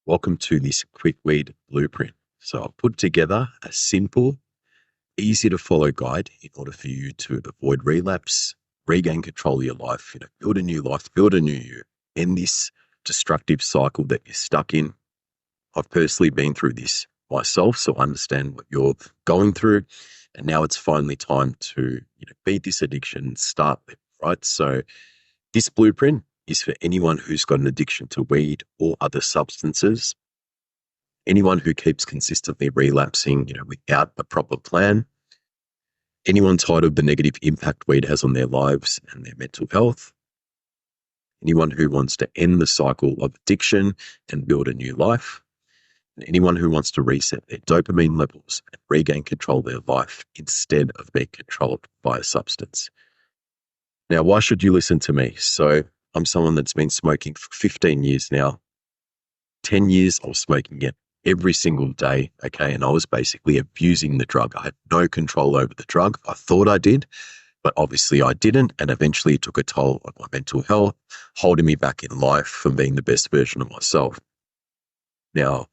Welcome to this quitweed blueprint. So I've put together a simple, easy to follow guide in order for you to avoid relapse, regain control of your life, build a new life, build a new you, end this destructive cycle that you're stuck in. I've personally been through this myself, so I understand what you're going through. And now it's finally time to, beat this addiction and start living, right? So this blueprint is for anyone who's got an addiction to weed or other substances, anyone who keeps consistently relapsing, without a proper plan, anyone tired of the negative impact weed has on their lives and their mental health, anyone who wants to end the cycle of addiction and build a new life, and anyone who wants to reset their dopamine levels and regain control of their life instead of being controlled by a substance. Now, why should you listen to me? So I'm someone that's been smoking for 15 years now. 10 years I was smoking it every single day, okay? And I was basically abusing the drug. I had no control over the drug. I thought I did, but obviously I didn't. And eventually it took a toll on my mental health, holding me back in life from being the best version of myself. Now,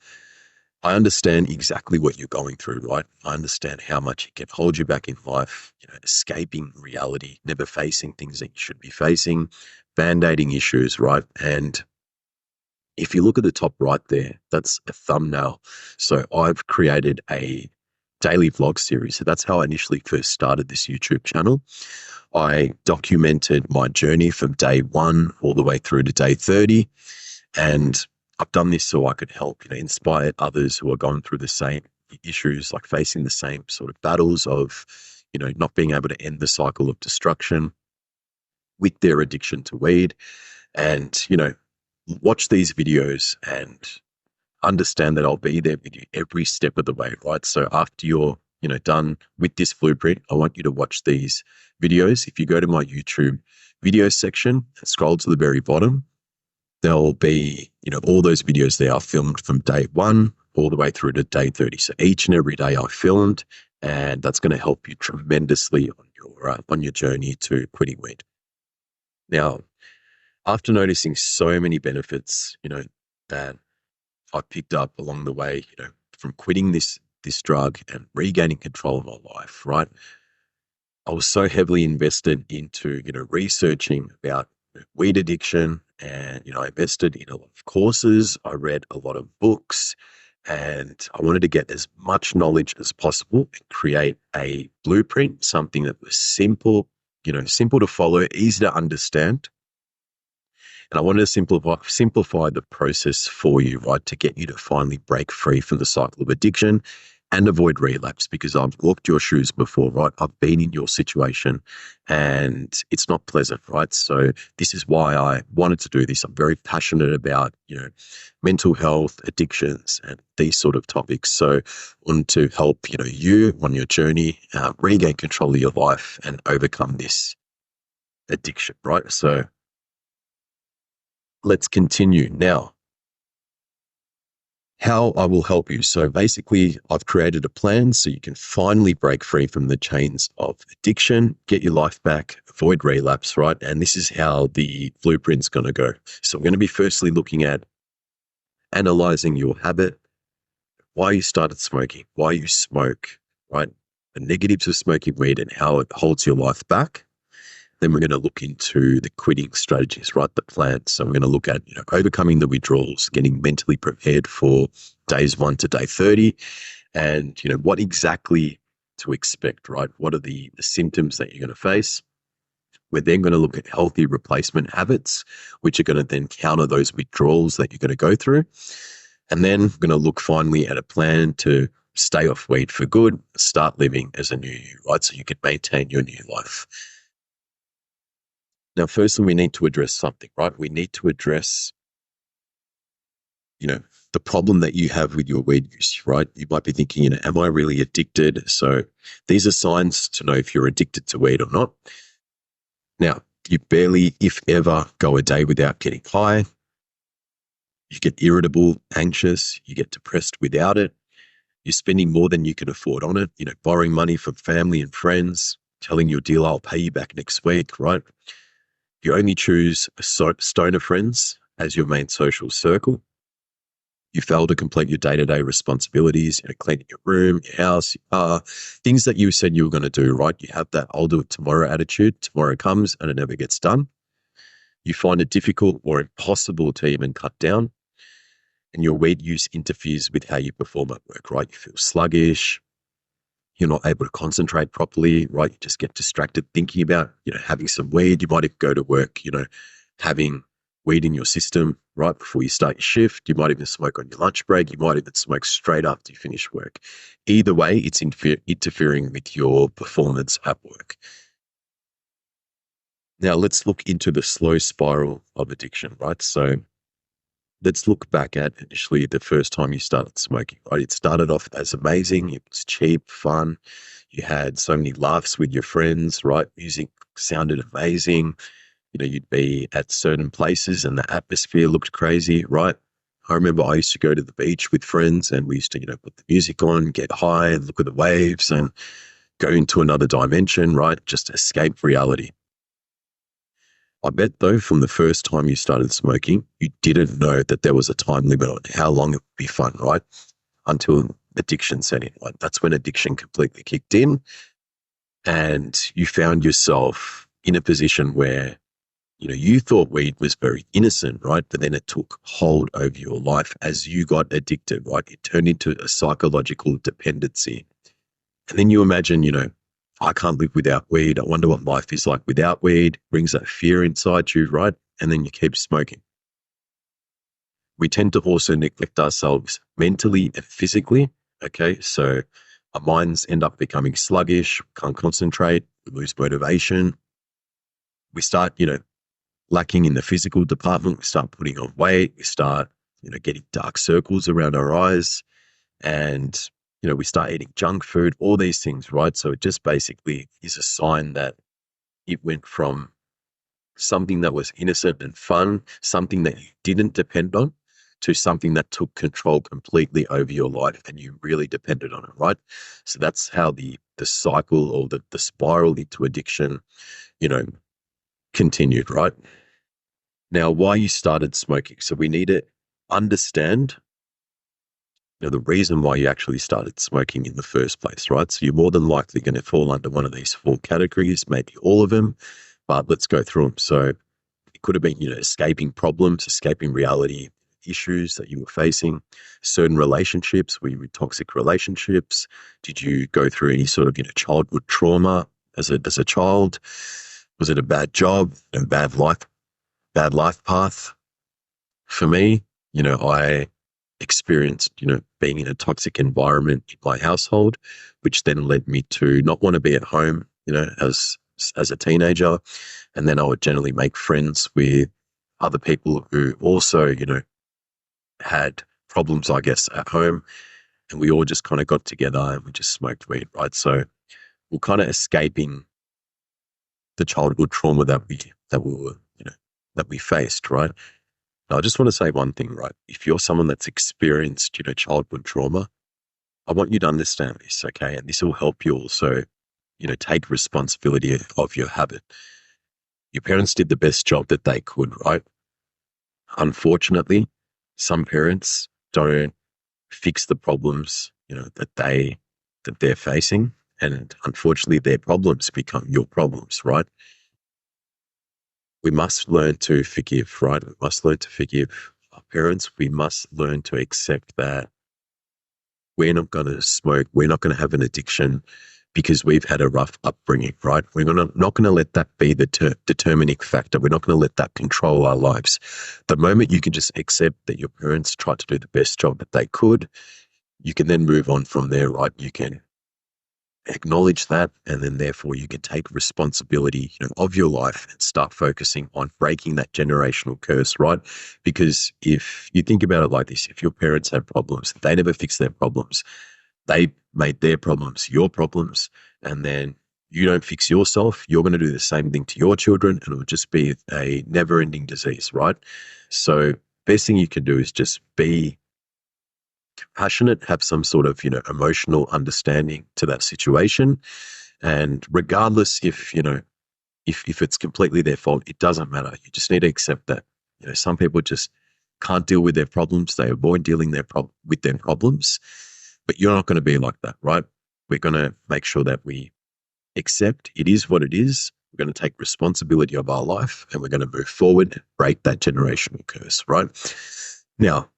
I understand exactly what you're going through, right? I understand how much it can hold you back in life, escaping reality, never facing things that you should be facing, band-aiding issues, right? And if you look at the top right there, that's a thumbnail. So I've created a daily vlog series. So that's how I initially first started this YouTube channel. I documented my journey from day 1 all the way through to day 30. And I've done this so I could help, inspire others who are going through the same issues, like facing the same sort of battles of, not being able to end the cycle of destruction with their addiction to weed. And, watch these videos and understand that I'll be there with you every step of the way, right? So after you're, done with this blueprint, I want you to watch these videos. If you go to my YouTube video section and scroll to the very bottom, there'll be, all those videos there are filmed from day 1 all the way through to day 30. So each and every day I filmed, and that's going to help you tremendously on your journey to quitting weed. Now, after noticing so many benefits, that I picked up along the way, from quitting this drug and regaining control of my life, right? I was so heavily invested into, researching about weed addiction, and, I invested in a lot of courses. I read a lot of books, and I wanted to get as much knowledge as possible and create a blueprint, something that was simple, simple to follow, easy to understand. And I wanted to simplify the process for you, right, to get you to finally break free from the cycle of addiction and avoid relapse, because I've walked your shoes before, right? I've been in your situation and it's not pleasant, right? So this is why I wanted to do this. I'm very passionate about, mental health, addictions, and these sort of topics. So I want to help, you on your journey, regain control of your life and overcome this addiction, right? So let's continue now. How I will help you. So basically, I've created a plan so you can finally break free from the chains of addiction, get your life back, avoid relapse, right? And this is how the blueprint's going to go. So I'm going to be firstly looking at analyzing your habit, why you started smoking, why you smoke, right? The negatives of smoking weed and how it holds your life back. Then we're going to look into the quitting strategies, right? The plan. So we're going to look at, overcoming the withdrawals, getting mentally prepared for days 1 to day 30, and, what exactly to expect, right? What are the symptoms that you're going to face? We're then going to look at healthy replacement habits, which are going to then counter those withdrawals that you're going to go through. And then we're going to look finally at a plan to stay off weed for good, start living as a new you, right? So you can maintain your new life. Now, firstly, we need to address something, right? We need to address, the problem that you have with your weed use, right? You might be thinking, am I really addicted? So these are signs to know if you're addicted to weed or not. Now, you barely, if ever, go a day without getting high. You get irritable, anxious, you get depressed without it. You're spending more than you can afford on it, borrowing money from family and friends, telling your dealer, I'll pay you back next week, right? You only choose stoner friends as your main social circle. You fail to complete your day-to-day responsibilities, cleaning your room, your house, your car, things that you said you were going to do, right? You have that I'll do it tomorrow attitude. Tomorrow comes and it never gets done. You find it difficult or impossible to even cut down, and your weed use interferes with how you perform at work, right? You feel sluggish. You're not able to concentrate properly, right? You just get distracted thinking about, having some weed. You might even go to work, having weed in your system right before you start your shift. You might even smoke on your lunch break. You might even smoke straight after you finish work. Either way, it's interfering with your performance at work. Now, let's look into the slow spiral of addiction, right? So let's look back at initially the first time you started smoking, right? It started off as amazing. It was cheap, fun. You had so many laughs with your friends, right? Music sounded amazing. You'd be at certain places and the atmosphere looked crazy, right? I remember I used to go to the beach with friends and we used to, put the music on, get high and look at the waves and go into another dimension, right? Just escape reality. I bet though, from the first time you started smoking, you didn't know that there was a time limit on how long it would be fun, right? Until addiction set in, right? That's when addiction completely kicked in and you found yourself in a position where you thought weed was very innocent, right? But then it took hold over your life as you got addicted, right? It turned into a psychological dependency. And then you imagine, I can't live without weed. I wonder what life is like without weed. Brings that fear inside you, right? And then you keep smoking. We tend to also neglect ourselves mentally and physically, okay? So our minds end up becoming sluggish, can't concentrate, we lose motivation. We start, lacking in the physical department. We start putting on weight. We start, getting dark circles around our eyes and, we start eating junk food, all these things, right? So it just basically is a sign that it went from something that was innocent and fun, something that you didn't depend on, to something that took control completely over your life and you really depended on it, right? So that's how the cycle or the spiral into addiction, continued, right? Now, why you started smoking. So we need to understand the reason why you actually started smoking in the first place, right? So you're more than likely going to fall under one of these 4 categories, maybe all of them, but let's go through them. So it could have been, escaping problems, escaping reality issues that you were facing, certain relationships. Were you in toxic relationships? Did you go through any sort of, childhood trauma as a child? Was it a bad job, a bad life path? For me, I experienced, being in a toxic environment in my household, which then led me to not want to be at home, as a teenager. And then I would generally make friends with other people who also, had problems, I guess, at home. And we all just kind of got together and we just smoked weed, right? So we're kind of escaping the childhood trauma that we faced, right? Now, I just want to say one thing, right? If you're someone that's experienced, childhood trauma, I want you to understand this, okay? And this will help you also, take responsibility of your habit. Your parents did the best job that they could, right? Unfortunately, some parents don't fix the problems, that they're facing. And unfortunately, their problems become your problems, right? We must learn to forgive, right? We must learn to forgive our parents. We must learn to accept that we're not going to smoke. We're not going to have an addiction because we've had a rough upbringing, right? We're not going to let that be the determining factor. We're not going to let that control our lives. The moment you can just accept that your parents tried to do the best job that they could, you can then move on from there, right? You can acknowledge that, and then therefore you can take responsibility, of your life and start focusing on breaking that generational curse, right? Because if you think about it like this, if your parents had problems, they never fixed their problems, they made their problems your problems, and then you don't fix yourself, you're going to do the same thing to your children, and it will just be a never-ending disease, right? So best thing you can do is just be compassionate, have some sort of, emotional understanding to that situation. And regardless if it's completely their fault, it doesn't matter. You just need to accept that, some people just can't deal with their problems. They avoid dealing with their problems. But you're not going to be like that, right? We're going to make sure that we accept it is what it is. We're going to take responsibility of our life and we're going to move forward and break that generational curse, right? Now,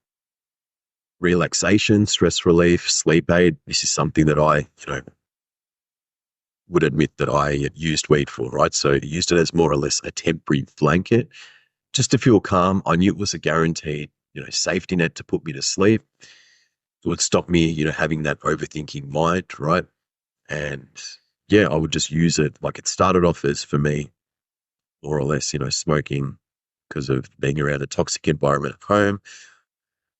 relaxation, stress relief, sleep aid. This is something that I, would admit that I used weed for, right? So I used it as more or less a temporary blanket just to feel calm. I knew it was a guaranteed, safety net to put me to sleep. It would stop me, having that overthinking mind, right? And yeah, I would just use it. Like it started off as for me, more or less, smoking because of being around a toxic environment at home,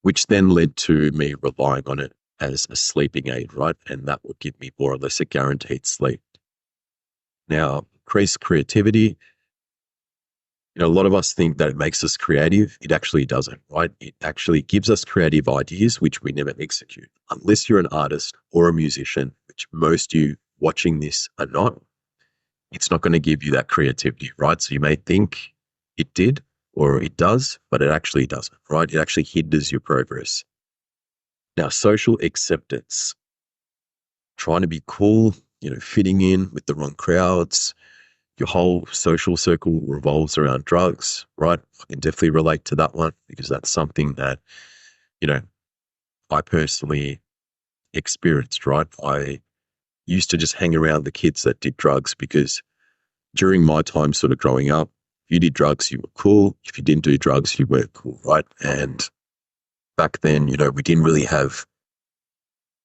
which then led to me relying on it as a sleeping aid, right? And that would give me more or less a guaranteed sleep. Now, increased creativity. A lot of us think that it makes us creative. It actually doesn't, right? It actually gives us creative ideas, which we never execute. Unless you're an artist or a musician, which most of you watching this are not, it's not going to give you that creativity, right? So you may think it did or it does, but it actually doesn't, right? It actually hinders your progress. Now, social acceptance, trying to be cool, fitting in with the wrong crowds. Your whole social circle revolves around drugs, right? I can definitely relate to that one because that's something that, I personally experienced, right? I used to just hang around the kids that did drugs because during my time sort of growing up, if you did drugs, you were cool. If you didn't do drugs, you weren't cool, right? And back then, we didn't really have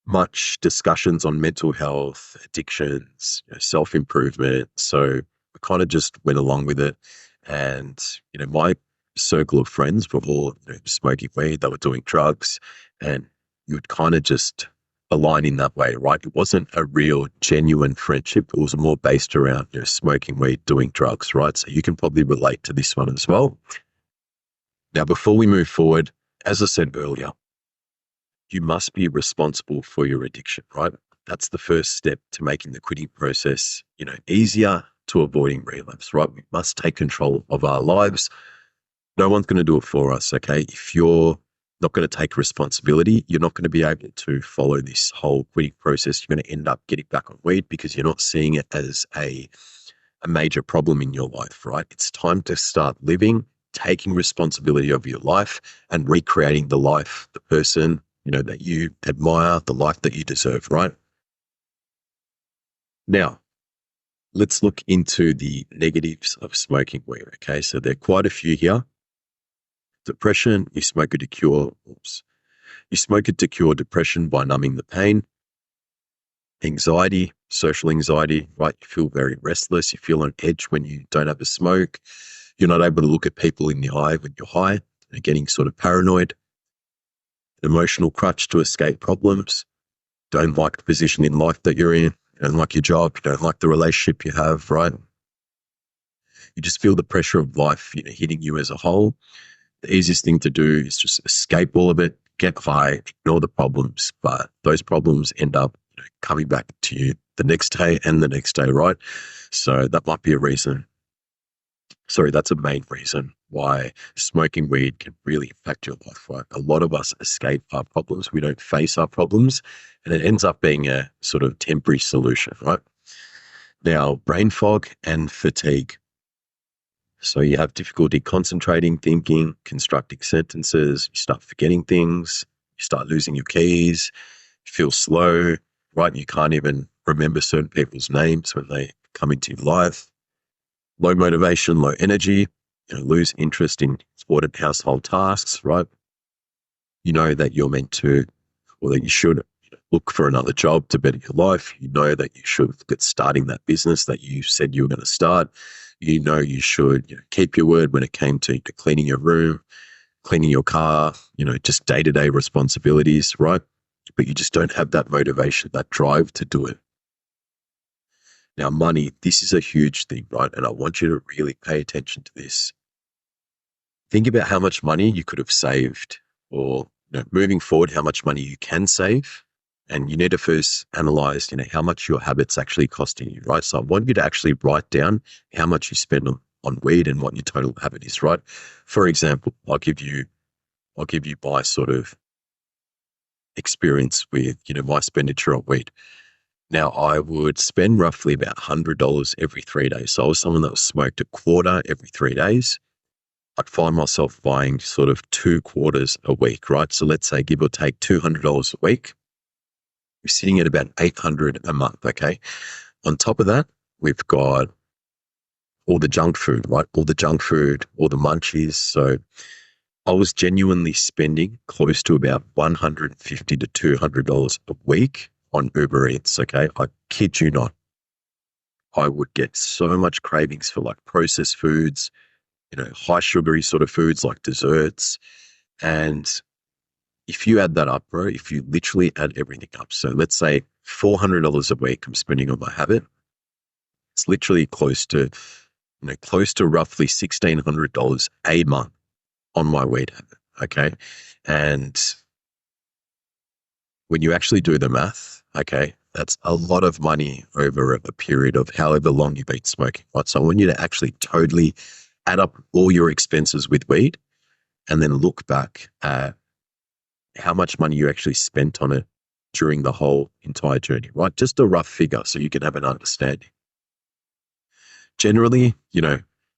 much discussions on mental health, addictions, self-improvement. So we kind of just went along with it. And, my circle of friends were all smoking weed, they were doing drugs, and you would kind of just align in that way, right? It wasn't a real genuine friendship. It was more based around smoking weed, doing drugs, right? So you can probably relate to this one as well. Now, before we move forward, as I said earlier, you must be responsible for your addiction, right? That's the first step to making the quitting process, easier, to avoiding relapse, right? We must take control of our lives. No one's going to do it for us, okay? If you're not going to take responsibility, you're not going to be able to follow this whole quitting process. You're going to end up getting back on weed because you're not seeing it as a major problem in your life, right? It's time to start living, taking responsibility of your life and recreating the life, the person, that you admire, the life that you deserve, right? Now, let's look into the negatives of smoking weed, okay? So there are quite a few here. Depression, you smoke it to cure, you smoke it to cure depression by numbing the pain. Anxiety, social anxiety, right? You feel very restless. You feel on edge when you don't have a smoke. You're not able to look at people in the eye when you're high. You're getting sort of paranoid. An emotional crutch to escape problems. Don't like the position in life that you're in. You don't like your job. You don't like the relationship you have, right? You just feel the pressure of life, hitting you as a whole. The easiest thing to do is just escape all of it, get high, ignore the problems, but those problems end up coming back to you the next day and the next day, right? So that might be a reason. Sorry, that's a main reason why smoking weed can really impact your life, right? A lot of us escape our problems. We don't face our problems, and it ends up being a sort of temporary solution, right? Now, brain fog and fatigue. So you have difficulty concentrating, thinking, constructing sentences, you start forgetting things, you start losing your keys, you feel slow, right? You can't even remember certain people's names when they come into your life. Low motivation, low energy, lose interest in important household tasks, right? You know that you're meant to, or that you should look for another job to better your life. You know that you should look at starting that business that you said you were going to start. You know you should keep your word when it came to cleaning your room, cleaning your car, just day-to-day responsibilities, right? But you just don't have that motivation, that drive to do it. Now, money, this is a huge thing, right? And I want you to really pay attention to this. Think about how much money you could have saved, or moving forward, how much money you can save. And you need to first analyze, how much your habits actually costing you, right? So I want you to actually write down how much you spend on weed and what your total habit is, right? For example, I'll give you I'll give you my sort of experience with, my expenditure on weed. Now, I would spend roughly about $100 every 3 days. So I was someone that smoked a quarter every 3 days. I'd find myself buying sort of 2 quarters a week, right? So let's say give or take $200 a week. We're sitting at about $800 a month, okay? On top of that, we've got all the junk food, right? All the junk food, all the munchies. So I was genuinely spending close to about $150 to $200 a week on Uber Eats, okay? I kid you not. I would get so much cravings for like processed foods, high sugary sort of foods like desserts. And if you add that up, bro, if you literally add everything up, so let's say $400 a week I'm spending on my habit, it's literally close to roughly $1,600 a month on my weed habit, okay? And when you actually do the math, okay, that's a lot of money over a period of however long you've been smoking, right? So I want you to actually totally add up all your expenses with weed and then look back at how much money you actually spent on it during the whole entire journey, right? Just a rough figure so you can have an understanding. Generally,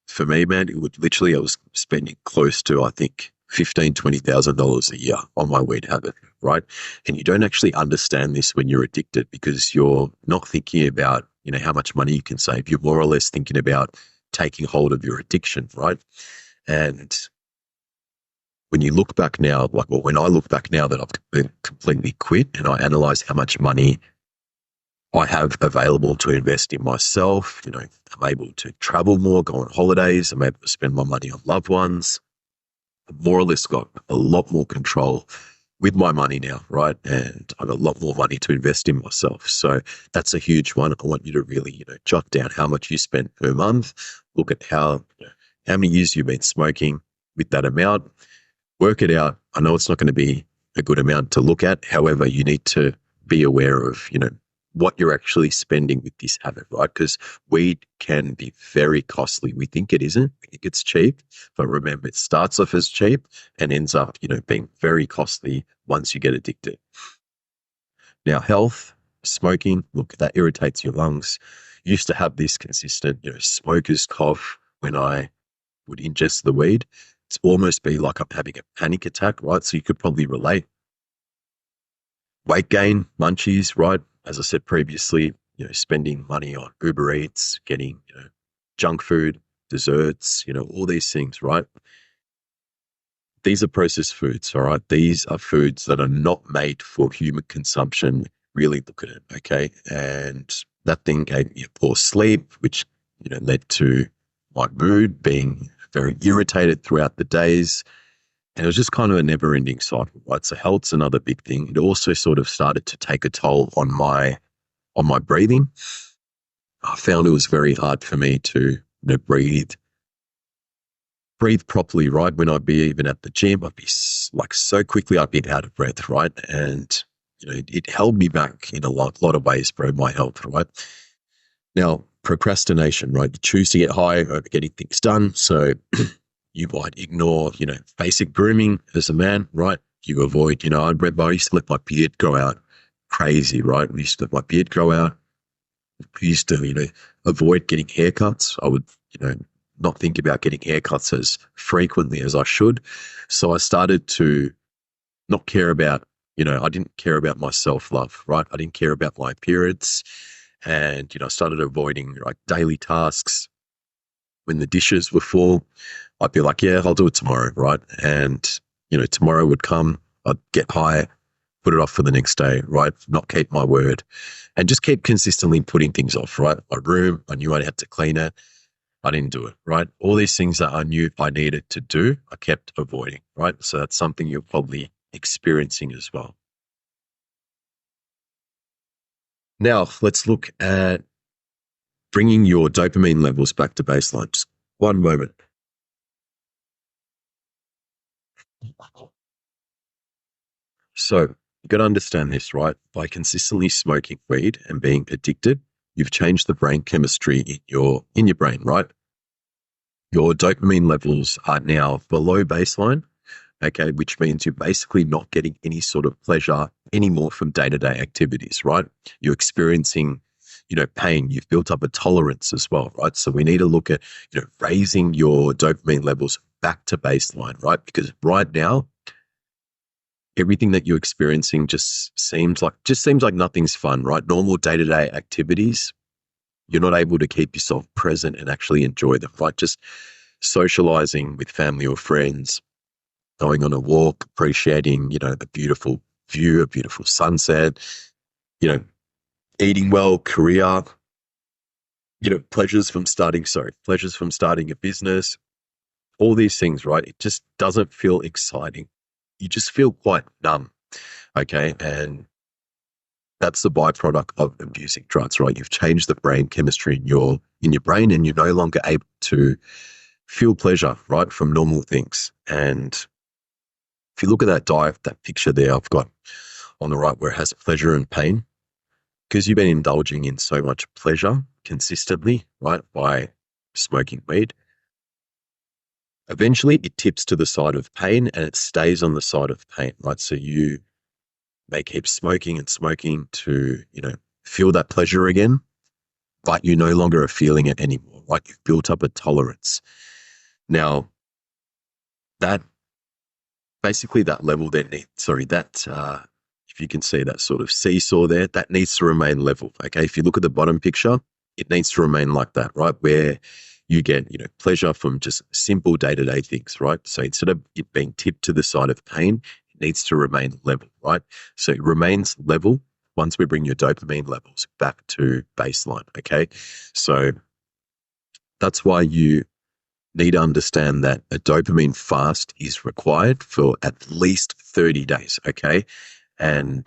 for me, man, I was spending close to, I think, $15,000-$20,000 a year on my weed habit, right? And you don't actually understand this when you're addicted because you're not thinking about, how much money you can save. You're more or less thinking about taking hold of your addiction, right? And when you look back now, when I look back now that I've been completely quit and I analyze how much money I have available to invest in myself, I'm able to travel more, go on holidays, I'm able to spend my money on loved ones. I've more or less got a lot more control with my money now, right? And I've got a lot more money to invest in myself. So that's a huge one. I want you to really, jot down how much you spend per month, look at how many years you've been smoking with that amount, work it out. I know it's not going to be a good amount to look at. However, you need to be aware of, what you're actually spending with this habit, right? Because weed can be very costly. We think it isn't. We think it's cheap. But remember, it starts off as cheap and ends up, being very costly once you get addicted. Now, health, smoking, look, that irritates your lungs. Used to have this consistent, smoker's cough when I would ingest the weed. It's almost be like I'm having a panic attack, right? So you could probably relate. Weight gain, munchies, right? As I said previously, spending money on Uber Eats, getting, junk food, desserts, all these things, right? These are processed foods, all right? These are foods that are not made for human consumption. Really look at it, okay? And that thing gave me a poor sleep, which, led to my mood being very irritated throughout the days. And it was just kind of a never-ending cycle, right? So health's another big thing. It also sort of started to take a toll on my breathing. I found it was very hard for me to breathe properly, right? When I'd be even at the gym, I'd be like so quickly I'd be out of breath, right? And it held me back in a lot of ways, bro. My health, right? Now, procrastination, right? You choose to get high over getting things done, so you might ignore, basic grooming as a man, right? You avoid, I used to let my beard grow out crazy, right? We used to let my beard grow out. We used to, avoid getting haircuts. I would, not think about getting haircuts as frequently as I should. So I started to not care about, I didn't care about my self-love, right? I didn't care about my appearance. And, I started avoiding like daily tasks. When the dishes were full, I'd be like, yeah, I'll do it tomorrow, right? And, tomorrow would come, I'd get high, put it off for the next day, right? Not keep my word and just keep consistently putting things off, right? My room, I knew I had to clean it. I didn't do it, right? All these things that I knew I needed to do, I kept avoiding, right? So that's something you're probably experiencing as well. Now, let's look at bringing your dopamine levels back to baseline. Just one moment. So you got to understand this, right? By consistently smoking weed and being addicted, you've changed the brain chemistry in your brain, right? Your dopamine levels are now below baseline, okay, which means you're basically not getting any sort of pleasure anymore from day-to-day activities, right? You're experiencing, pain. You've built up a tolerance as well, right? So we need to look at, raising your dopamine levels back to baseline, right? Because right now, everything that you're experiencing just seems like nothing's fun, right? Normal day-to-day activities, you're not able to keep yourself present and actually enjoy them, right? Just socializing with family or friends, going on a walk, appreciating, the beautiful view, a beautiful sunset, you know, eating well, career, pleasures from starting a business, all these things, right? It just doesn't feel exciting. You just feel quite numb, okay? And that's the byproduct of abusing drugs, right? You've changed the brain chemistry in your brain, and you're no longer able to feel pleasure, right, from normal things. And if you look at that picture there I've got on the right where it has pleasure and pain, because you've been indulging in so much pleasure consistently, right, by smoking weed, eventually it tips to the side of pain and it stays on the side of pain, right? So you may keep smoking and smoking to, feel that pleasure again, but you no longer are feeling it anymore, right? You've built up a tolerance. Now, that level there if you can see that sort of seesaw there, that needs to remain level, okay? If you look at the bottom picture, it needs to remain like that, right? Where you get, pleasure from just simple day-to-day things, right? So instead of it being tipped to the side of pain, it needs to remain level, right? So it remains level once we bring your dopamine levels back to baseline, okay? So that's why you need to understand that a dopamine fast is required for at least 30 days, okay? And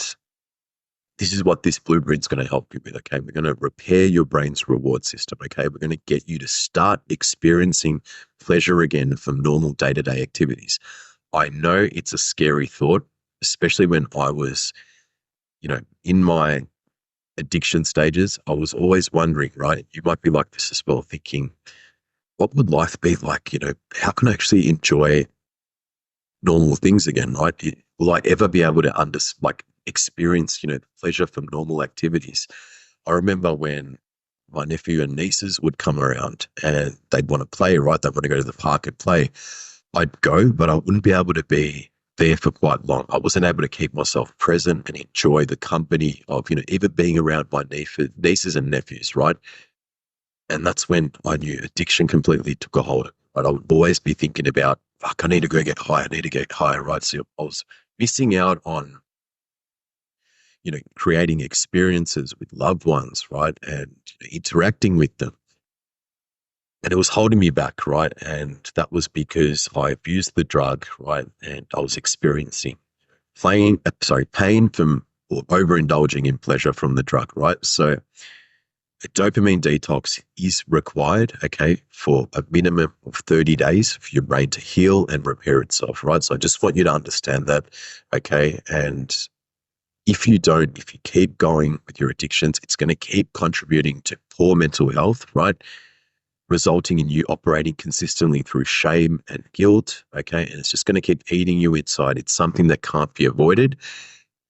this is what this blueprint's going to help you with, okay? We're going to repair your brain's reward system, okay? We're going to get you to start experiencing pleasure again from normal day-to-day activities. I know it's a scary thought, especially when I was, in my addiction stages. I was always wondering, right? You might be like this as well, thinking, what would life be like? How can I actually enjoy normal things again, right? Will I ever be able to experience, pleasure from normal activities? I remember when my nephew and nieces would come around and they'd want to play, right? They'd want to go to the park and play. I'd go, but I wouldn't be able to be there for quite long. I wasn't able to keep myself present and enjoy the company of, even being around my nieces and nephews, right? And that's when I knew addiction completely took a hold of me. Right? I would always be thinking about, fuck, I need to go get high. I need to get higher, right? So I was missing out on, creating experiences with loved ones, right? And interacting with them. And it was holding me back, right? And that was because I abused the drug, right? And I was experiencing pain from or overindulging in pleasure from the drug, right? So a dopamine detox is required, okay, for a minimum of 30 days for your brain to heal and repair itself, right? So I just want you to understand that, okay? And if you keep going with your addictions, it's going to keep contributing to poor mental health, right? Resulting in you operating consistently through shame and guilt, okay? And it's just going to keep eating you inside. It's something that can't be avoided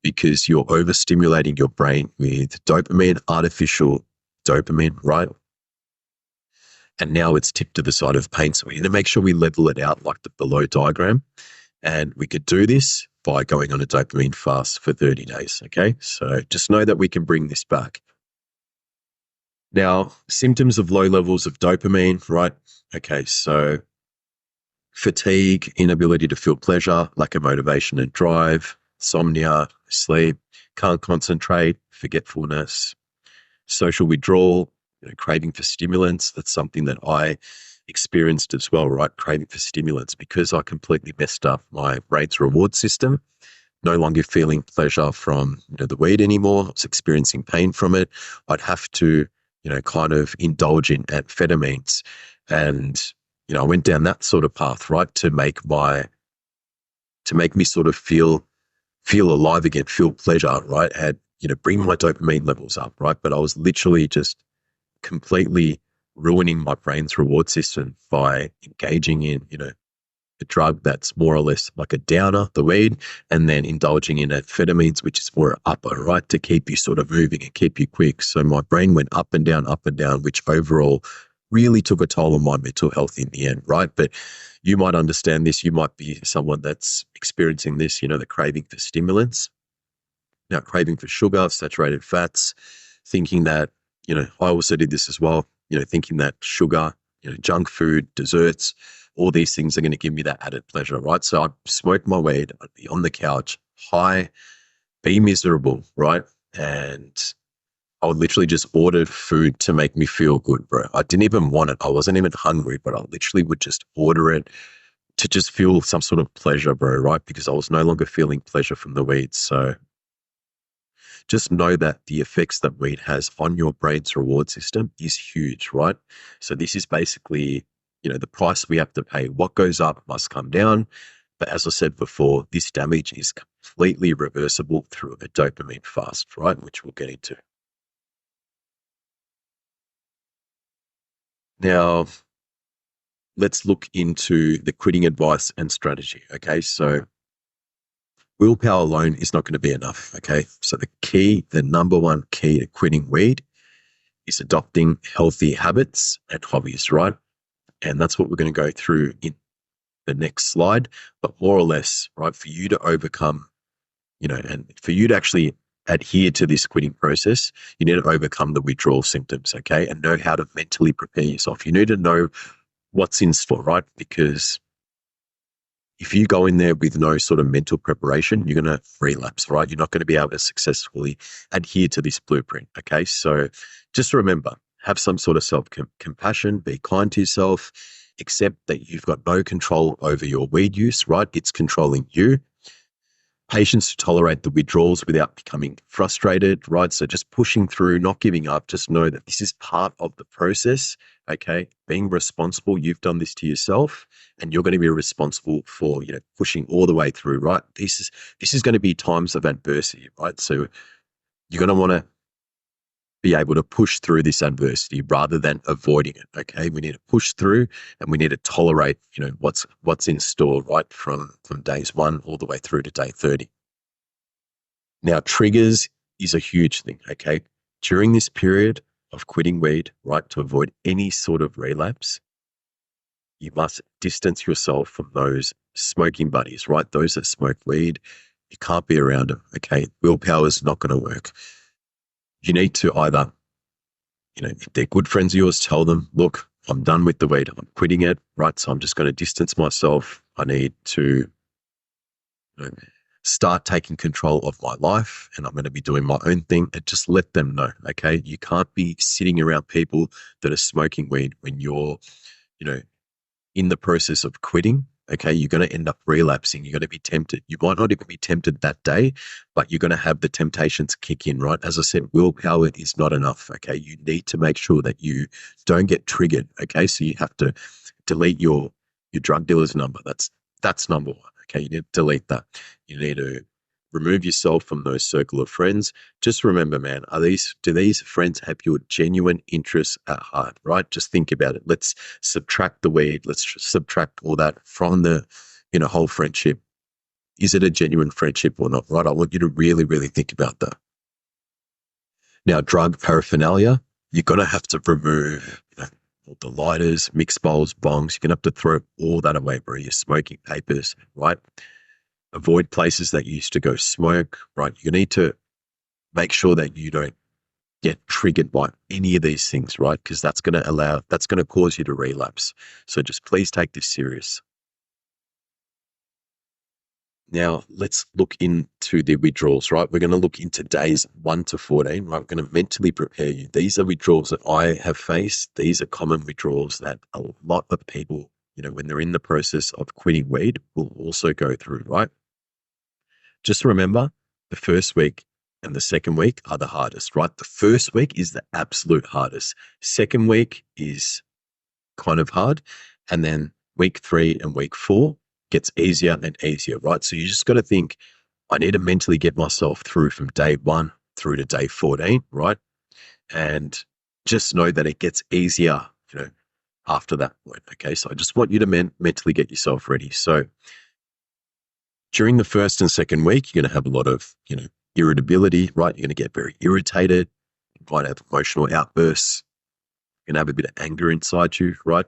because you're overstimulating your brain with dopamine, artificial dopamine, right? And now it's tipped to the side of pain. So we need to make sure we level it out like the below diagram. And we could do this by going on a dopamine fast for 30 days, okay? So just know that we can bring this back. Now, symptoms of low levels of dopamine, right? Okay, so fatigue, inability to feel pleasure, lack of motivation and drive, insomnia, sleep, can't concentrate, forgetfulness, social withdrawal, craving for stimulants. That's something that I experienced as well, right? Craving for stimulants because I completely messed up my brain's reward system. No longer feeling pleasure from the weed anymore. I was experiencing pain from it. I'd have to, kind of indulge in amphetamines, and I went down that sort of path, right, to make me sort of feel alive again, feel pleasure, right, and bring my dopamine levels up, right. But I was literally just completely ruining my brain's reward system by engaging in a drug that's more or less like a downer, the weed, and then indulging in amphetamines, which is more upper, right, to keep you sort of moving and keep you quick. So my brain went up and down, which overall really took a toll on my mental health in the end, right? But you might understand this. You might be someone that's experiencing this, the craving for stimulants, craving for sugar, saturated fats, thinking that, I also did this as well, thinking that sugar, junk food, desserts, all these things are going to give me that added pleasure, right? So I'd smoke my weed, I'd be on the couch, high, be miserable, right? And I would literally just order food to make me feel good, bro. I didn't even want it. I wasn't even hungry, but I literally would just order it to just feel some sort of pleasure, bro, right? Because I was no longer feeling pleasure from the weed. So just know that the effects that weed has on your brain's reward system is huge, right? So this is basically, the price we have to pay. What goes up must come down. But as I said before, this damage is completely reversible through a dopamine fast, right? Which we'll get into. Now, let's look into the quitting advice and strategy. Okay. So willpower alone is not going to be enough. Okay. So the number one key to quitting weed is adopting healthy habits and hobbies, right? And that's what we're going to go through in the next slide. But more or less, right, for you to overcome, and for you to actually adhere to this quitting process, you need to overcome the withdrawal symptoms, okay? And know how to mentally prepare yourself. You need to know what's in store, right? Because if you go in there with no sort of mental preparation, you're going to relapse, right? You're not going to be able to successfully adhere to this blueprint, okay? So just remember, have some sort of self-compassion, be kind to yourself, accept that you've got no control over your weed use, right? It's controlling you. Patience to tolerate the withdrawals without becoming frustrated, right? So just pushing through, not giving up. Just know that this is part of the process, okay? Being responsible, you've done this to yourself, and you're going to be responsible for, pushing all the way through, right? This is going to be times of adversity, right? So you're going to want to be able to push through this adversity rather than avoiding it, okay? We need to push through, and we need to tolerate, what's in store, right? From days 1 all the way through to day 30. Now, triggers is a huge thing, okay? During this period of quitting weed, right, to avoid any sort of relapse, you must distance yourself from those smoking buddies, right? Those that smoke weed, you can't be around them, okay? Willpower is not going to work. You need to either, if they're good friends of yours, tell them, look, I'm done with the weed. I'm quitting it, right? So I'm just going to distance myself. I need to start taking control of my life, and I'm going to be doing my own thing, and just let them know, okay? You can't be sitting around people that are smoking weed when you're, in the process of quitting. Okay, you're going to end up relapsing. You're going to be tempted. You might not even be tempted that day, but you're going to have the temptations kick in, right? As I said, willpower is not enough. Okay, you need to make sure that you don't get triggered. Okay, so you have to delete your drug dealer's number. That's number one. Okay, you need to delete that. You need to remove yourself from those circle of friends. Just remember, man, do these friends have your genuine interests at heart, right? Just think about it. Let's subtract the weed. Let's subtract all that from the, whole friendship. Is it a genuine friendship or not, right? I want you to really, really think about that. Now, drug paraphernalia, you're going to have to remove, all the lighters, mixed bowls, bongs. You're going to have to throw all that away, bro. Your smoking papers, right? Avoid places that you used to go smoke, right? You need to make sure that you don't get triggered by any of these things, right? Because that's going to cause you to relapse. So just please take this serious. Now, let's look into the withdrawals, right? We're going to look into days 1 to 14, right? We're going to mentally prepare you. These are withdrawals that I have faced. These are common withdrawals that a lot of people, when they're in the process of quitting weed, will also go through, right? Just remember, the first week and the second week are the hardest, right? The first week is the absolute hardest. Second week is kind of hard. And then week 3 and week 4 gets easier and easier, right? So you just got to think, I need to mentally get myself through from day 1 through to day 14, right? And just know that it gets easier, after that point. Okay. So I just want you to mentally get yourself ready. So during the first and second week, you're going to have a lot of, irritability, right? You're going to get very irritated. You might have emotional outbursts. You're going to have a bit of anger inside you, right?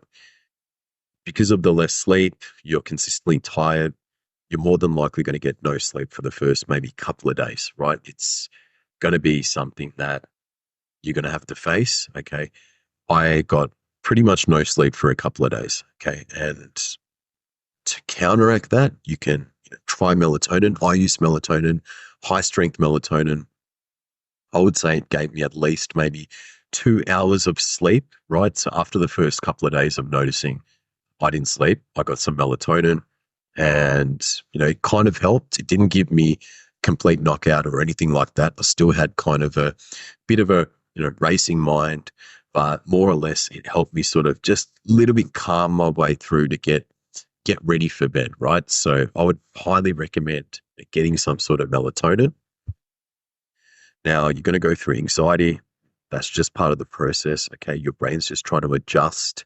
Because of the less sleep, you're consistently tired. You're more than likely going to get no sleep for the first maybe couple of days, right? It's going to be something that you're going to have to face. Okay. I got pretty much no sleep for a couple of days. Okay. And to counteract that, you can try melatonin. I use melatonin, high strength melatonin. I would say it gave me at least maybe 2 hours of sleep, right? So after the first couple of days of noticing I didn't sleep, I got some melatonin and, it kind of helped. It didn't give me complete knockout or anything like that. I still had kind of a bit of a, racing mind, but more or less it helped me sort of just a little bit calm my way through to get ready for bed, right? So I would highly recommend getting some sort of melatonin. Now you're going to go through anxiety. That's just part of the process. Okay. Your brain's just trying to adjust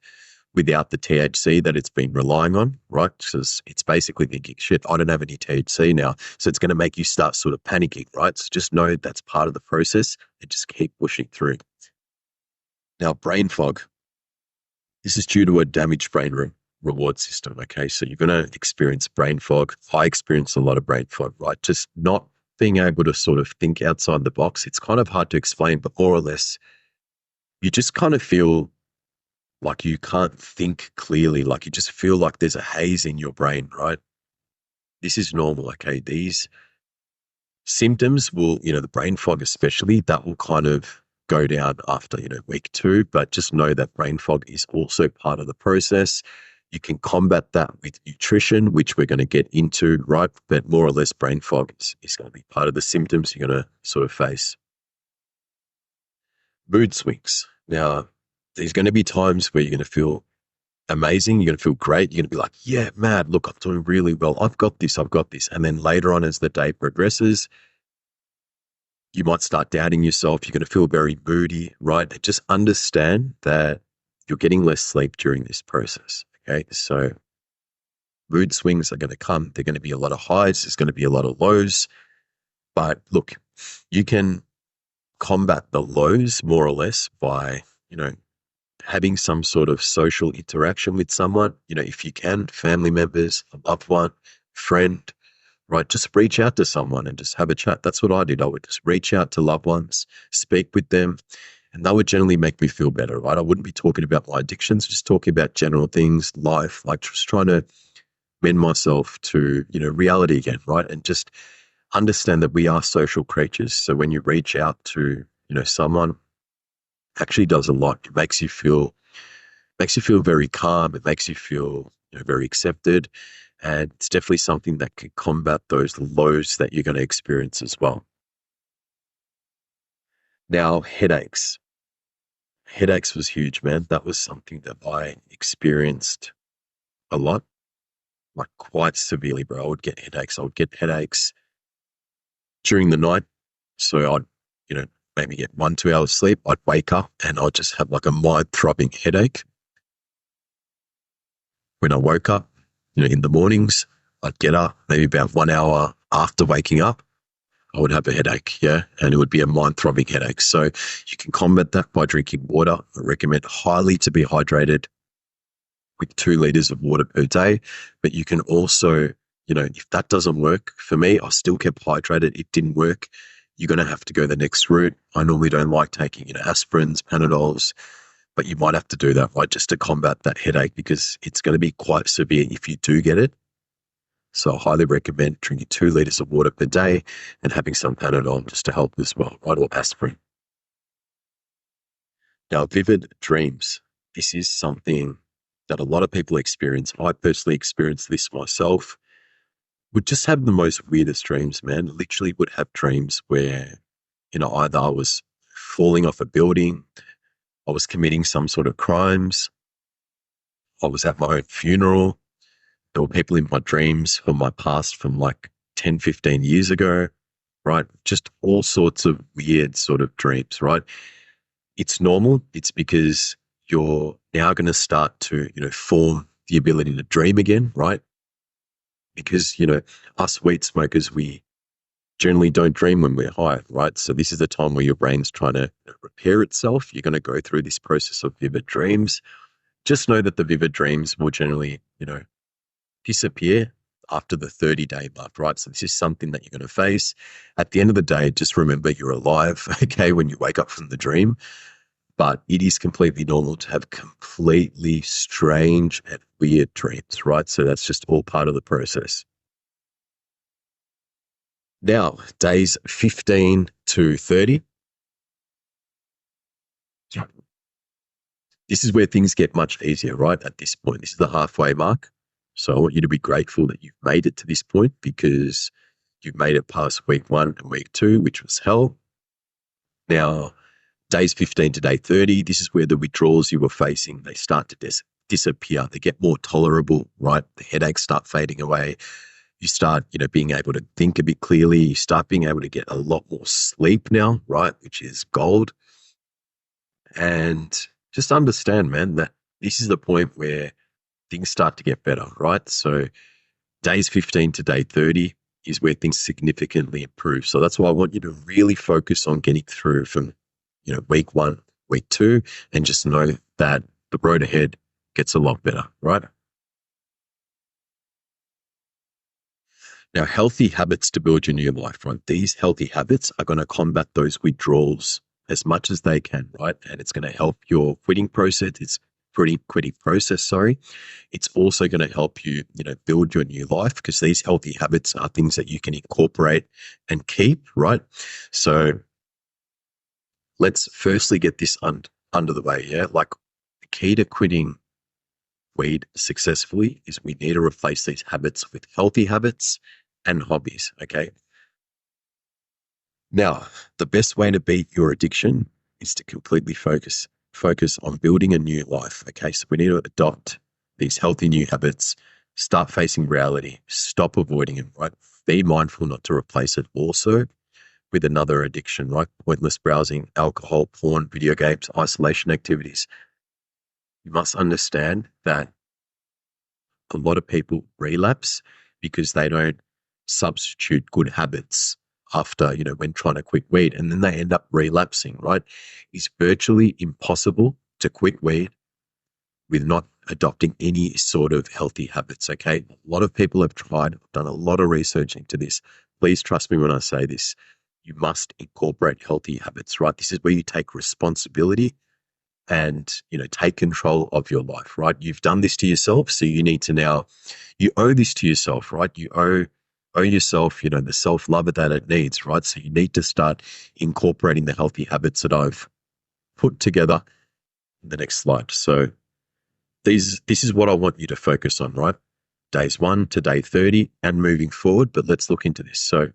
without the THC that it's been relying on, right? Because it's basically thinking, shit, I don't have any THC now. So it's going to make you start sort of panicking, right? So just know that's part of the process and just keep pushing through. Now, brain fog. This is due to a damaged brain reward system, okay? So you're going to experience brain fog. I experience a lot of brain fog, right? Just not being able to sort of think outside the box. It's kind of hard to explain, but more or less, you just kind of feel like you can't think clearly, like you just feel like there's a haze in your brain, right? This is normal, okay? These symptoms will, the brain fog especially, that will kind of go down after, week 2, but just know that brain fog is also part of the process. You can combat that with nutrition, which we're going to get into, right? But more or less brain fog is going to be part of the symptoms you're going to sort of face. Mood swings. Now, there's going to be times where you're going to feel amazing. You're going to feel great. You're going to be like, yeah, mad, look, I'm doing really well. I've got this. And then later on, as the day progresses, you might start doubting yourself. You're going to feel very moody, right? And just understand that you're getting less sleep during this process. Okay. So mood swings are going to come. They're going to be a lot of highs. There's going to be a lot of lows. But look, you can combat the lows more or less by, having some sort of social interaction with someone, if you can, family members, a loved one, friend, right? Just reach out to someone and just have a chat. That's what I did. I would just reach out to loved ones, speak with them, and that would generally make me feel better, right? I wouldn't be talking about my addictions, just talking about general things, life, like just trying to mend myself to, reality again, right? And just understand that we are social creatures. So when you reach out to, someone, actually does a lot. It makes you feel very calm. It makes you feel very accepted. And it's definitely something that can combat those lows that you're going to experience as well. Now, headaches. Headaches was huge, man. That was something that I experienced a lot, like quite severely, bro. I would get headaches. I would get headaches during the night. So I'd, maybe get 1-2 hours sleep. I'd wake up and I'd just have like a mind-throbbing headache. When I woke up, in the mornings, I'd get up maybe about 1 hour after waking up. I would have a headache, yeah, and it would be a mind-throbbing headache. So you can combat that by drinking water. I recommend highly to be hydrated with 2 liters of water per day. But you can also, if that doesn't work for me, I still kept hydrated. It didn't work. You're going to have to go the next route. I normally don't like taking, aspirins, Panadols, but you might have to do that, right, just to combat that headache because it's going to be quite severe if you do get it. So I highly recommend drinking 2 liters of water per day and having some Panadol just to help as well, right, or aspirin. Now, vivid dreams. This is something that a lot of people experience. I personally experienced this myself. Would just have the most weirdest dreams, man. Literally would have dreams where, either I was falling off a building, I was committing some sort of crimes, I was at my own funeral. There were people in my dreams from my past from like 10, 15 years ago, right? Just all sorts of weird sort of dreams, right? It's normal. It's because you're now going to start to, form the ability to dream again, right? Because, us weed smokers, we generally don't dream when we're high, right? So this is the time where your brain's trying to repair itself. You're going to go through this process of vivid dreams. Just know that the vivid dreams will generally, disappear after the 30-day mark, right? So this is something that you're going to face. At the end of the day, just remember you're alive, okay, when you wake up from the dream. But it is completely normal to have completely strange and weird dreams, right? So that's just all part of the process. Now, days 15 to 30. This is where things get much easier, right? At this point, this is the halfway mark. So I want you to be grateful that you've made it to this point, because you've made it past week 1 and week 2, which was hell. Now, days 15 to day 30, this is where the withdrawals you were facing, they start to disappear. They get more tolerable, right? The headaches start fading away. You start, being able to think a bit clearly. You start being able to get a lot more sleep now, right? Which is gold. And just understand, man, that this is the point where things start to get better, right? So days 15 to day 30 is where things significantly improve. So that's why I want you to really focus on getting through from, week 1, week 2, and just know that the road ahead gets a lot better, right? Now, healthy habits to build your new life, right? These healthy habits are going to combat those withdrawals as much as they can, right? And it's going to help your quitting process. Quitting process, sorry. It's also going to help you, build your new life, because these healthy habits are things that you can incorporate and keep, right? So let's firstly get this under the way, yeah? Like, the key to quitting weed successfully is we need to replace these habits with healthy habits and hobbies, okay? Now, the best way to beat your addiction is to completely focus on building a new life, okay? So we need to adopt these healthy new habits, start facing reality, stop avoiding it, right? Be mindful not to replace it also with another addiction, right? Pointless browsing, alcohol, porn, video games, isolation activities. You must understand that a lot of people relapse because they don't substitute good habits after, when trying to quit weed, and then they end up relapsing, right? It's virtually impossible to quit weed with not adopting any sort of healthy habits, okay? A lot of people have tried, I've done a lot of research into this. Please trust me when I say this. You must incorporate healthy habits, right? This is where you take responsibility and, take control of your life, right? You've done this to yourself, so you need to now, you owe this to yourself, right? You owe yourself, the self-love that it needs, right? So you need to start incorporating the healthy habits that I've put together in the next slide. So this is what I want you to focus on, right? Days 1 to day 30 and moving forward, but let's look into this. So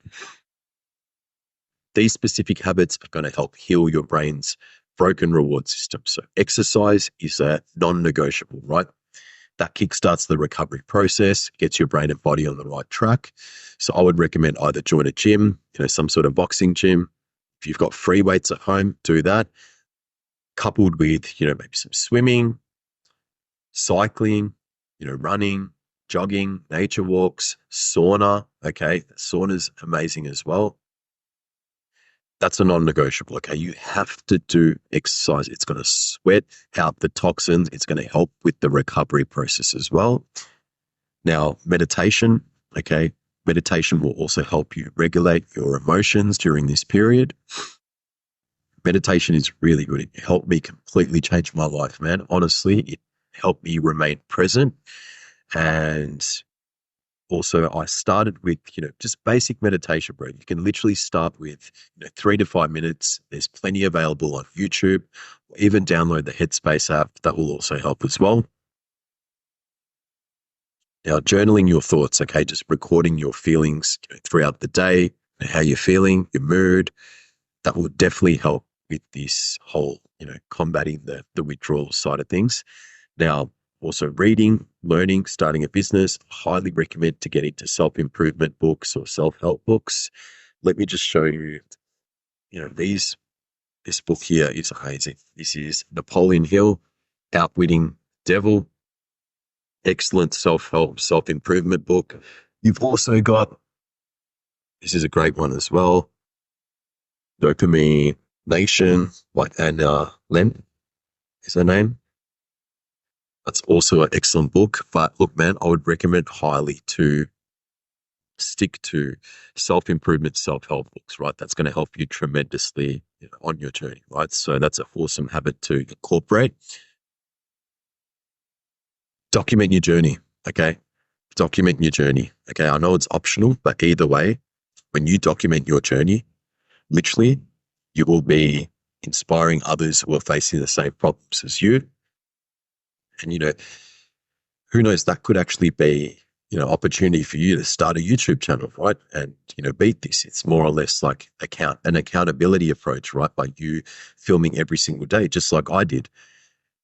these specific habits are going to help heal your brain's broken reward system. So exercise is a non-negotiable, right? That kickstarts the recovery process, gets your brain and body on the right track. So I would recommend either join a gym, some sort of boxing gym. If you've got free weights at home, do that. Coupled with, maybe some swimming, cycling, running, jogging, nature walks, sauna. Okay. Sauna's amazing as well. That's a non-negotiable, okay? You have to do exercise. It's going to sweat out the toxins. It's going to help with the recovery process as well. Now, meditation, okay? Meditation will also help you regulate your emotions during this period. Meditation is really good. It helped me completely change my life, man. Honestly, it helped me remain present. And also, I started with, just basic meditation, bro. You can literally start with, 3 to 5 minutes. There's plenty available on YouTube. Or even download the Headspace app. That will also help as well. Now, journaling your thoughts, okay? Just recording your feelings throughout the day, how you're feeling, your mood. That will definitely help with this whole, combating the withdrawal side of things. Now, also reading, learning, starting a business. Highly recommend to get into self-improvement books or self-help books. Let me just show you, this book here is amazing. This is Napoleon Hill, Outwitting Devil, excellent self-help, self-improvement book. You've also got, this is a great one as well, Dopamine Nation, and Len is her name. That's also an excellent book. But look, man, I would recommend highly to stick to self-improvement, self-help books, right? That's going to help you tremendously, on your journey, right? So that's an awesome habit to incorporate. Document your journey, okay? Document your journey, okay? I know it's optional, but either way, when you document your journey, literally, you will be inspiring others who are facing the same problems as you. And, who knows, that could actually be, opportunity for you to start a YouTube channel, right? And, beat this. It's more or less like an accountability approach, right? By you filming every single day, just like I did.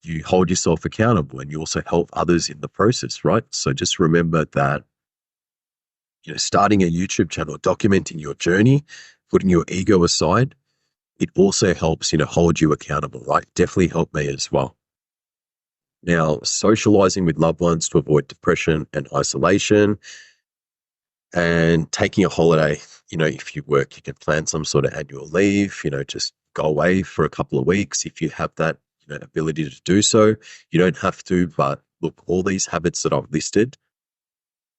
You hold yourself accountable and you also help others in the process, right? So just remember that, starting a YouTube channel, documenting your journey, putting your ego aside, it also helps, hold you accountable, right? Definitely helped me as well. Now, socializing with loved ones to avoid depression and isolation, and taking a holiday. If you work, you can plan some sort of annual leave, just go away for a couple of weeks if you have that, ability to do so. You don't have to, but look, all these habits that I've listed,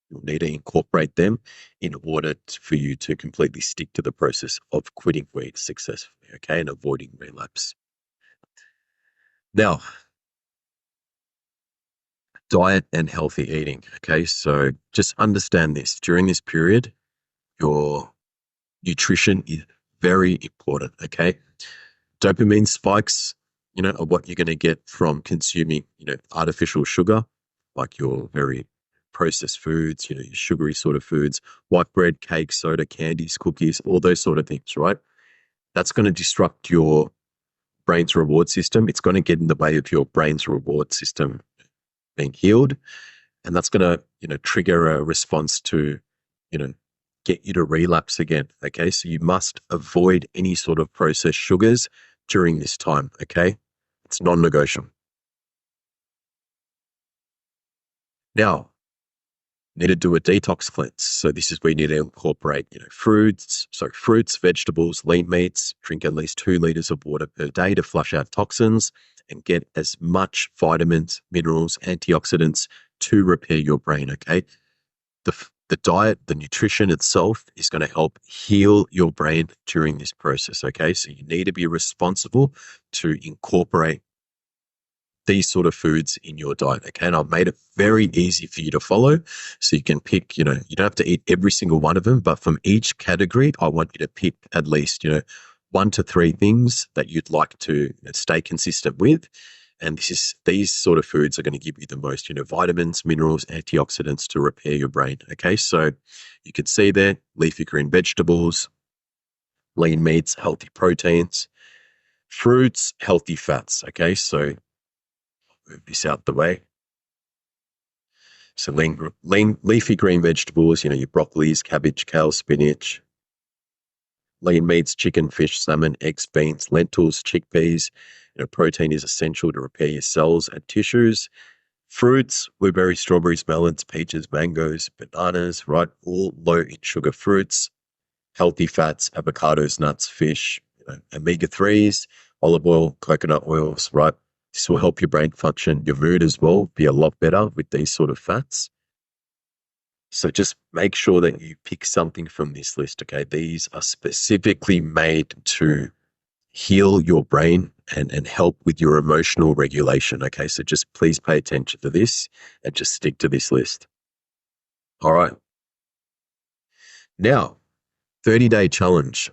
you'll need to incorporate them in order for you to completely stick to the process of quitting weed successfully, okay, and avoiding relapse. Now, diet and healthy eating. Okay. So just understand this. During this period, your nutrition is very important. Okay. Dopamine spikes, are what you're going to get from consuming, artificial sugar, like your very processed foods, your sugary sort of foods, white bread, cake, soda, candies, cookies, all those sort of things, right? That's going to disrupt your brain's reward system. It's going to get in the way of your brain's reward system being healed. And that's going to, trigger a response to, get you to relapse again. Okay. So you must avoid any sort of processed sugars during this time. Okay. It's non-negotiable. Now, need to do a detox cleanse. So this is where you need to incorporate, fruits, vegetables, lean meats, drink at least 2 liters of water per day to flush out toxins and get as much vitamins, minerals, antioxidants to repair your brain, okay? The diet, the nutrition itself is going to help heal your brain during this process, okay? So you need to be responsible to incorporate these sort of foods in your diet, okay? And I've made it very easy for you to follow. So you can pick, you don't have to eat every single one of them, but from each category, I want you to pick at least, 1 to 3 things that you'd like to stay consistent with. And these sort of foods are going to give you the most, vitamins, minerals, antioxidants to repair your brain. Okay. So you can see there, leafy green vegetables, lean meats, healthy proteins, fruits, healthy fats. Okay. So move this out the way. So leafy green vegetables, your broccolis, cabbage, kale, spinach, lean meats, chicken, fish, salmon, eggs, beans, lentils, chickpeas. Protein is essential to repair your cells and tissues. Fruits, blueberries, strawberries, melons, peaches, mangoes, bananas, right? All low in sugar fruits. Healthy fats, avocados, nuts, fish, omega-3s, olive oil, coconut oils, right? This will help your brain function, your mood as well, be a lot better with these sort of fats. So just make sure that you pick something from this list, okay? These are specifically made to heal your brain and help with your emotional regulation, okay? So just please pay attention to this and just stick to this list. All right. Now, 30-day challenge.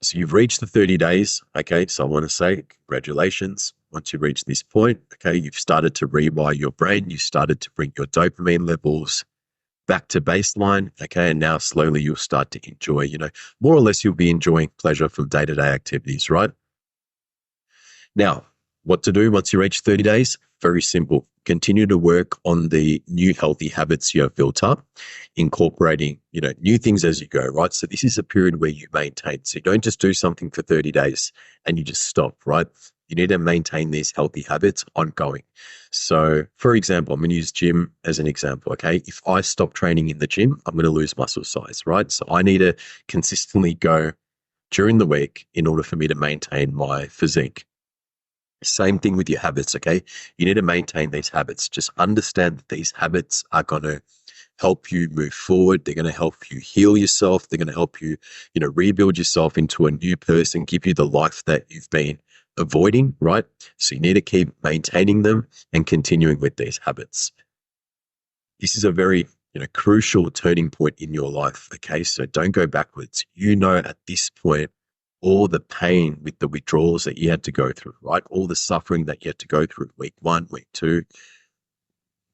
So you've reached the 30 days, okay? So I want to say congratulations. Once you reach this point, okay, you've started to rewire your brain. You started to bring your dopamine levels back to baseline, okay? And now slowly you'll start to enjoy, more or less you'll be enjoying pleasure from day-to-day activities, right? Now, what to do once you reach 30 days? Very simple. Continue to work on the new healthy habits you have built up, incorporating, new things as you go, right? So this is a period where you maintain. So you don't just do something for 30 days and you just stop, right? You need to maintain these healthy habits ongoing. So, for example, I'm going to use gym as an example, okay? If I stop training in the gym, I'm going to lose muscle size, right? So I need to consistently go during the week in order for me to maintain my physique. Same thing with your habits, okay? You need to maintain these habits. Just understand that these habits are going to help you move forward. They're going to help you heal yourself. They're going to help you, rebuild yourself into a new person, give you the life that you've been avoiding, right? So you need to keep maintaining them and continuing with these habits. This is a very, crucial turning point in your life, okay? So don't go backwards. At this point, all the pain with the withdrawals that you had to go through, right? All the suffering that you had to go through week 1, week 2.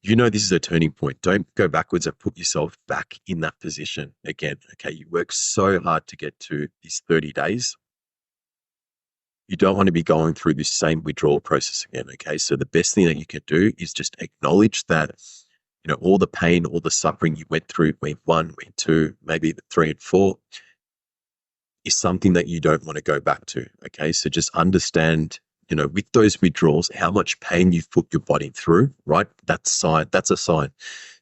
This is a turning point. Don't go backwards and put yourself back in that position again. Okay. You work so hard to get to these 30 days. You don't want to be going through this same withdrawal process again. Okay. So the best thing that you can do is just acknowledge that, all the pain, all the suffering you went through week 1, week 2, maybe the 3 and 4 is something that you don't want to go back to. Okay. So just understand, with those withdrawals, how much pain you've put your body through, right? That's a sign.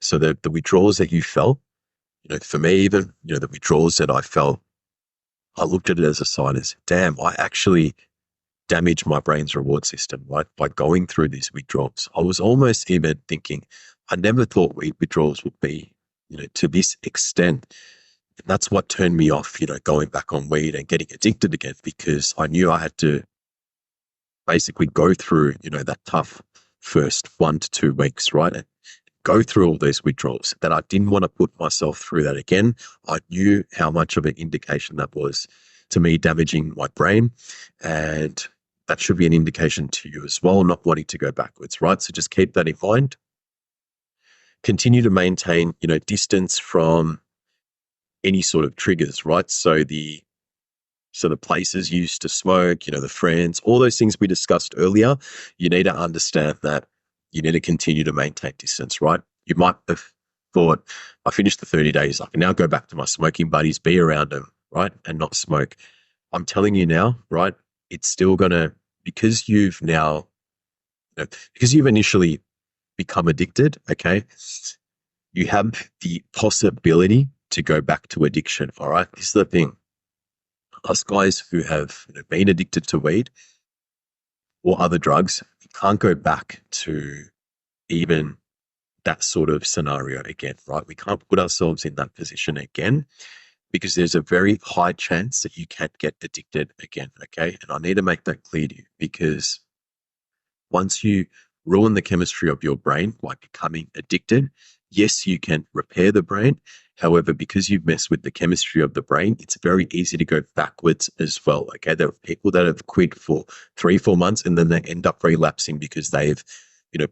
So the withdrawals that you felt, for me even, the withdrawals that I felt, I looked at it as a sign as, damn, I actually damaged my brain's reward system, right? By going through these withdrawals. I was almost even thinking, I never thought withdrawals would be, to this extent. And that's what turned me off, going back on weed and getting addicted again, because I knew I had to basically go through, that tough first 1 to 2 weeks, right? And go through all those withdrawals, that I didn't want to put myself through that again. I knew how much of an indication that was to me damaging my brain. And that should be an indication to you as well, not wanting to go backwards, right? So just keep that in mind. Continue to maintain, distance from any sort of triggers, right? So the places you used to smoke, the friends, all those things we discussed earlier, you need to understand that you need to continue to maintain distance, right? You might have thought, I finished the 30 days. I can now go back to my smoking buddies, be around them, right? And not smoke. I'm telling you now, right? It's still going to, because you've initially become addicted, okay? You have the possibility to go back to addiction, all right? This is the thing. Us guys who have been addicted to weed or other drugs, we can't go back to even that sort of scenario again, right? We can't put ourselves in that position again, because there's a very high chance that you can get addicted again, okay? And I need to make that clear to you, because once you ruin the chemistry of your brain by becoming addicted, yes, you can repair the brain. However, because you've messed with the chemistry of the brain, it's very easy to go backwards as well. Okay. There are people that have quit for 3-4 months and then they end up relapsing because they've,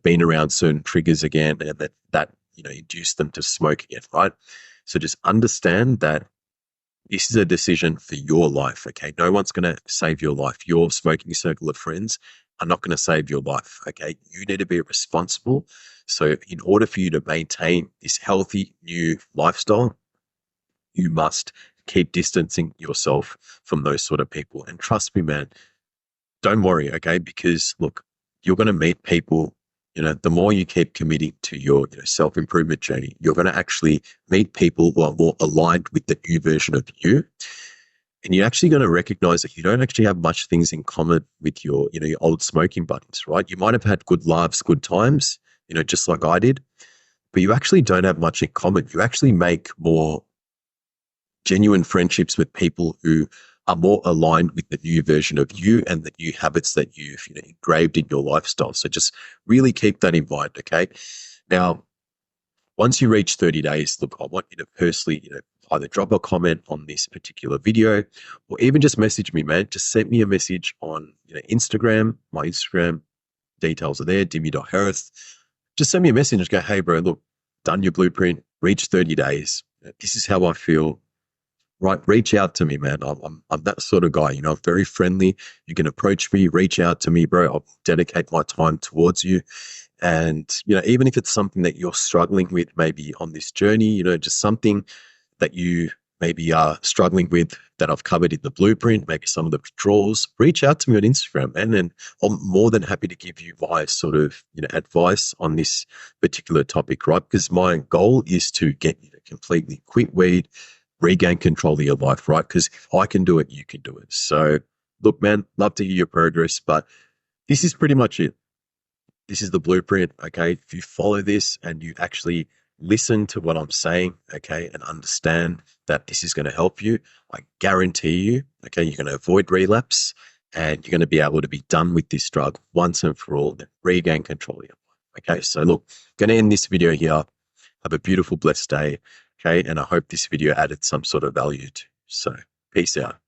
been around certain triggers again, and that induced them to smoke again. Right. So just understand that this is a decision for your life. Okay. No one's going to save your life. Your smoking circle of friends are not going to save your life. Okay. You need to be responsible. So in order for you to maintain this healthy new lifestyle, you must keep distancing yourself from those sort of people. And trust me, man, don't worry. Okay. Because look, you're going to meet people, the more you keep committing to your self-improvement journey, you're going to actually meet people who are more aligned with the new version of you. And you're actually going to recognize that you don't actually have much things in common with your old smoking buddies, right? You might have had good laughs, good times, just like I did, but you actually don't have much in common. You actually make more genuine friendships with people who are more aligned with the new version of you and the new habits that you've engraved in your lifestyle. So just really keep that in mind, okay? Now, once you reach 30 days, look, I want you to personally, either drop a comment on this particular video or even just message me, man. Just send me a message on Instagram. My Instagram details are there, dimmy.harris. Just send me a message and go, hey, bro, look, done your blueprint, reached 30 days. This is how I feel. Right, reach out to me, man. I'm that sort of guy. I'm very friendly. You can approach me, reach out to me, bro. I'll dedicate my time towards you. And, even if it's something that you're struggling with maybe on this journey, just something that you maybe are struggling with that I've covered in the blueprint, maybe some of the withdrawals, reach out to me on Instagram, and I'm more than happy to give you my sort of, advice on this particular topic, right? Because my goal is to get you to completely quit weed, regain control of your life, right? Because if I can do it, you can do it. So look, man, love to hear your progress, but this is pretty much it. This is the blueprint, okay? If you follow this and you actually listen to what I'm saying, okay, and understand that this is going to help you, I guarantee you, okay, you're going to avoid relapse and you're going to be able to be done with this drug once and for all, and regain control of your life. Okay, so look, going to end this video here. Have a beautiful, blessed day, okay? And I hope this video added some sort of value to you. So peace out.